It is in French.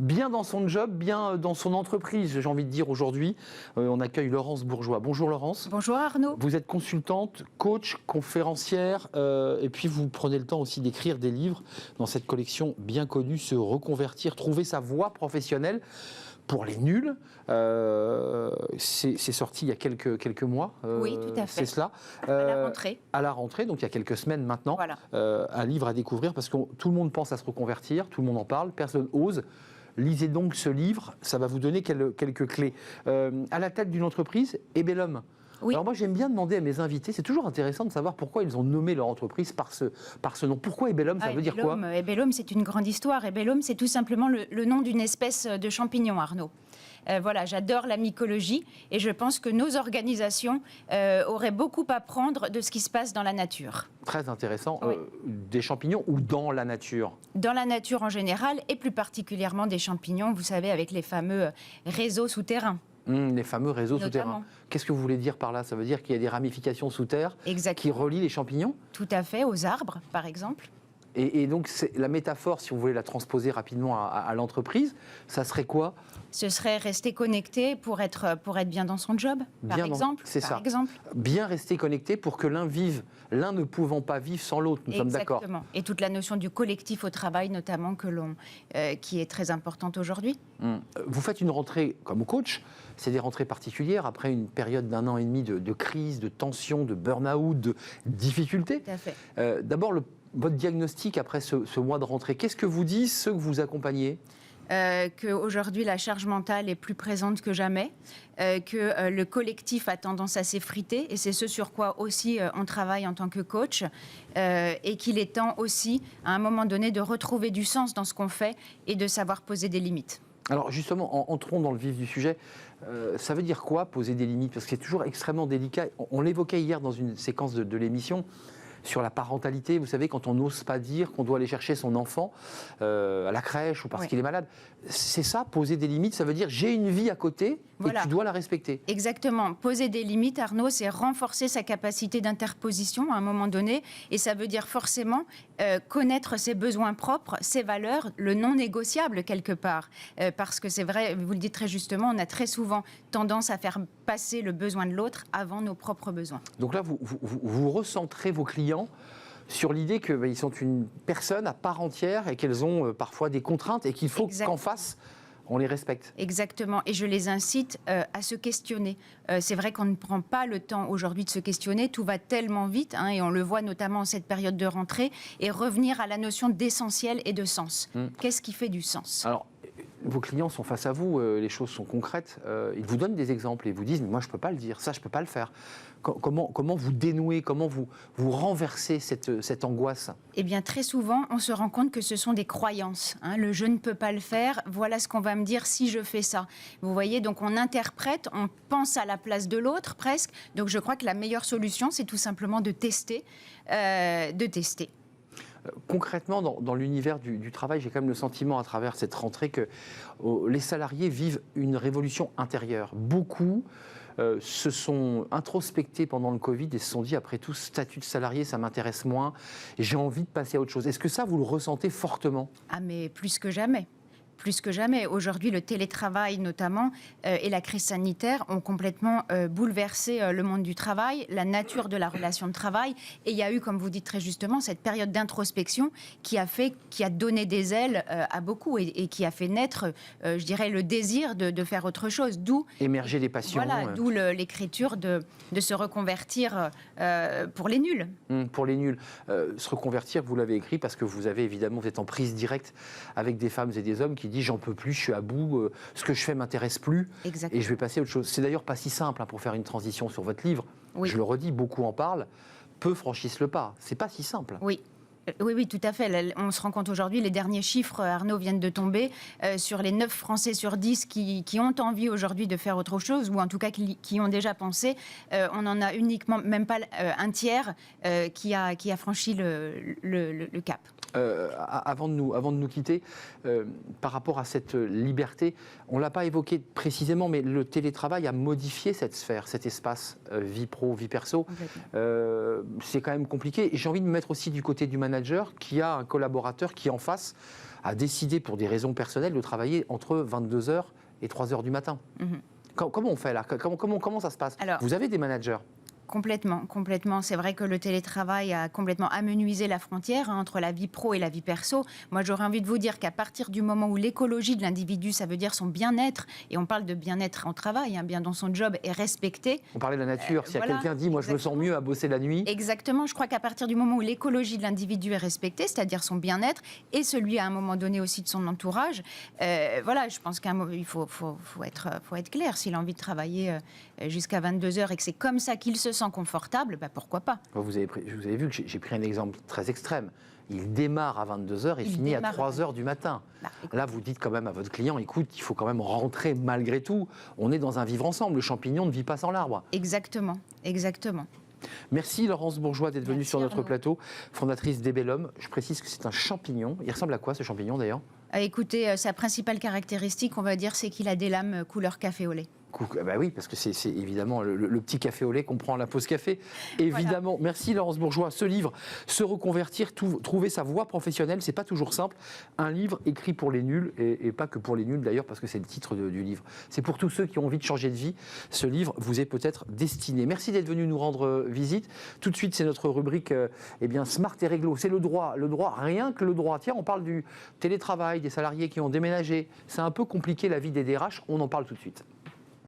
Bien dans son job, bien dans son entreprise, j'ai envie de dire aujourd'hui. On accueille Laurence Bourgeois. Bonjour Laurence. Bonjour Arnaud. Vous êtes consultante, coach, conférencière, et puis vous prenez le temps aussi d'écrire des livres dans cette collection bien connue, Se reconvertir, trouver sa voie professionnelle. Pour les nuls, c'est sorti il y a quelques mois. Oui, tout à fait. C'est cela. À la rentrée. À la rentrée, donc il y a quelques semaines maintenant. Voilà. Un livre à découvrir parce que tout le monde pense à se reconvertir, tout le monde en parle, personne ose. Lisez donc ce livre, ça va vous donner quelques clés. À la tête d'une entreprise, Ebellum. Oui. Alors moi j'aime bien demander à mes invités, c'est toujours intéressant de savoir pourquoi ils ont nommé leur entreprise par ce nom. Pourquoi Ebellum, ça veut dire quoi? Ebellum, c'est une grande histoire. Ebellum, c'est tout simplement le nom d'une espèce de champignon, Arnaud. Voilà, j'adore la mycologie et je pense que nos organisations auraient beaucoup à apprendre de ce qui se passe dans la nature. Très intéressant. Oui. Des champignons ou dans la nature? Dans la nature en général et plus particulièrement des champignons, vous savez, avec les fameux réseaux souterrains. Les fameux réseaux Notamment. souterrains. Qu'est-ce que vous voulez dire par là? Ça veut dire qu'il y a des ramifications sous terre qui relient les champignons? Tout à fait, aux arbres par exemple. Et donc la métaphore, si vous voulez la transposer rapidement à l'entreprise, ça serait quoi? Ce serait rester connecté pour être bien dans son job, par exemple. C'est ça. Bien rester connecté pour que l'un vive, l'un ne pouvant pas vivre sans l'autre, nous sommes d'accord. Exactement. Et toute la notion du collectif au travail, notamment, qui est très importante aujourd'hui. Vous faites une rentrée comme coach, c'est des rentrées particulières, après une période d'1 an et demi de crise, de tension, de burn-out, de difficultés. Tout à fait. D'abord, votre diagnostic après ce mois de rentrée, qu'est-ce que vous disent ceux que vous accompagnez? Qu'aujourd'hui la charge mentale est plus présente que jamais, que le collectif a tendance à s'effriter, et c'est ce sur quoi aussi on travaille en tant que coach, et qu'il est temps aussi, à un moment donné, de retrouver du sens dans ce qu'on fait et de savoir poser des limites. Alors justement, entrons dans le vif du sujet. Ça veut dire quoi, poser des limites? Parce que c'est toujours extrêmement délicat. On l'évoquait hier dans une séquence de l'émission, sur la parentalité, vous savez, quand on n'ose pas dire qu'on doit aller chercher son enfant à la crèche ou parce qu'il est malade. C'est ça, poser des limites, ça veut dire j'ai une vie à côté et tu dois la respecter. Exactement. Poser des limites, Arnaud, c'est renforcer sa capacité d'interposition à un moment donné, et ça veut dire forcément connaître ses besoins propres, ses valeurs, le non négociable quelque part. Parce que c'est vrai, vous le dites très justement, on a très souvent tendance à faire passer le besoin de l'autre avant nos propres besoins. Donc là, vous recentrez vos clients sur l'idée qu'ils sont une personne à part entière et qu'elles ont parfois des contraintes et qu'il faut qu'en face, on les respecte. Exactement. Et je les incite à se questionner. C'est vrai qu'on ne prend pas le temps aujourd'hui de se questionner. Tout va tellement vite, et on le voit notamment en cette période de rentrée, et revenir à la notion d'essentiel et de sens. Qu'est-ce qui fait du sens? Alors, vos clients sont face à vous, les choses sont concrètes, ils vous donnent des exemples et vous disent « moi je ne peux pas le dire, ça je ne peux pas le faire ». Comment vous dénouez, comment vous renversez cette angoisse? Eh bien, très souvent, on se rend compte que ce sont des croyances. Le « je ne peux pas le faire », voilà ce qu'on va me dire si je fais ça. Vous voyez, donc on interprète, on pense à la place de l'autre presque. Donc je crois que la meilleure solution, c'est tout simplement de tester. Concrètement, dans l'univers du travail, j'ai quand même le sentiment à travers cette rentrée que les salariés vivent une révolution intérieure. Beaucoup se sont introspectés pendant le Covid et se sont dit, après tout, statut de salarié, ça m'intéresse moins, et j'ai envie de passer à autre chose. Est-ce que ça, vous le ressentez fortement? Ah, mais plus que jamais. Plus que jamais. Aujourd'hui, le télétravail notamment et la crise sanitaire ont complètement bouleversé le monde du travail, la nature de la relation de travail. Et il y a eu, comme vous dites très justement, cette période d'introspection qui a donné des ailes à beaucoup et qui a fait naître, je dirais, le désir de faire autre chose. D'où émerger des passions. Voilà, d'où l'écriture de se reconvertir pour les nuls. Pour les nuls. Se reconvertir, vous l'avez écrit parce que vous êtes en prise directe avec des femmes et des hommes qui dit j'en peux plus, je suis à bout, ce que je fais m'intéresse plus. Exactement. Et je vais passer à autre chose. C'est d'ailleurs pas si simple pour faire une transition sur votre livre. Oui. Je le redis, beaucoup en parlent, peu franchissent le pas. C'est pas si simple. Oui. Oui, tout à fait. On se rend compte aujourd'hui, les derniers chiffres, Arnaud, viennent de tomber, sur les 9 Français sur 10 qui ont envie aujourd'hui de faire autre chose, ou en tout cas qui ont déjà pensé. On en a uniquement, même pas un tiers, qui a franchi le cap. Avant de nous quitter, par rapport à cette liberté, on ne l'a pas évoqué précisément, mais le télétravail a modifié cette sphère, cet espace vie pro, vie perso. C'est quand même compliqué. Et j'ai envie de me mettre aussi du côté du management. manager qui a un collaborateur qui, en face, a décidé pour des raisons personnelles de travailler entre 22h et 3h du matin. Comment on fait là? Comment ça se passe? Alors, vous avez des managers? Complètement. C'est vrai que le télétravail a complètement amenuisé la frontière entre la vie pro et la vie perso. Moi, j'aurais envie de vous dire qu'à partir du moment où l'écologie de l'individu, ça veut dire son bien-être, et on parle de bien-être en travail, bien dans son job, est respecté. On parlait de la nature. S'il y a quelqu'un dit, moi, je me sens mieux à bosser la nuit. Exactement. Je crois qu'à partir du moment où l'écologie de l'individu est respectée, c'est-à-dire son bien-être, et celui à un moment donné aussi de son entourage, je pense qu'il faut être clair. S'il a envie de travailler jusqu'à 22h et que c'est comme ça qu'il se sent confortable, pourquoi pas. Vous avez vu que j'ai pris un exemple très extrême. Il démarre à 22h et finit à 3h du matin. Là, vous dites quand même à votre client, écoute, il faut quand même rentrer malgré tout. On est dans un vivre ensemble. Le champignon ne vit pas sans l'arbre. Exactement. Merci Laurence Bourgeois d'être venue sur notre plateau, fondatrice d'Ebellum. Je précise que c'est un champignon. Il ressemble à quoi ce champignon d'ailleurs? Écoutez, sa principale caractéristique, on va dire, c'est qu'il a des lames couleur café au lait. Bah oui, parce que c'est évidemment le petit café au lait qu'on prend à la pause café. Évidemment. Voilà. Merci Laurence Bourgeois. Ce livre, Se reconvertir, trouver sa voie professionnelle, c'est pas toujours simple. Un livre écrit pour les nuls, et pas que pour les nuls d'ailleurs, parce que c'est le titre du livre. C'est pour tous ceux qui ont envie de changer de vie. Ce livre vous est peut-être destiné. Merci d'être venu nous rendre visite. Tout de suite, c'est notre rubrique Smart et Réglo. C'est le droit, rien que le droit. Tiens, on parle du télétravail, des salariés qui ont déménagé. C'est un peu compliqué la vie des DRH. On en parle tout de suite.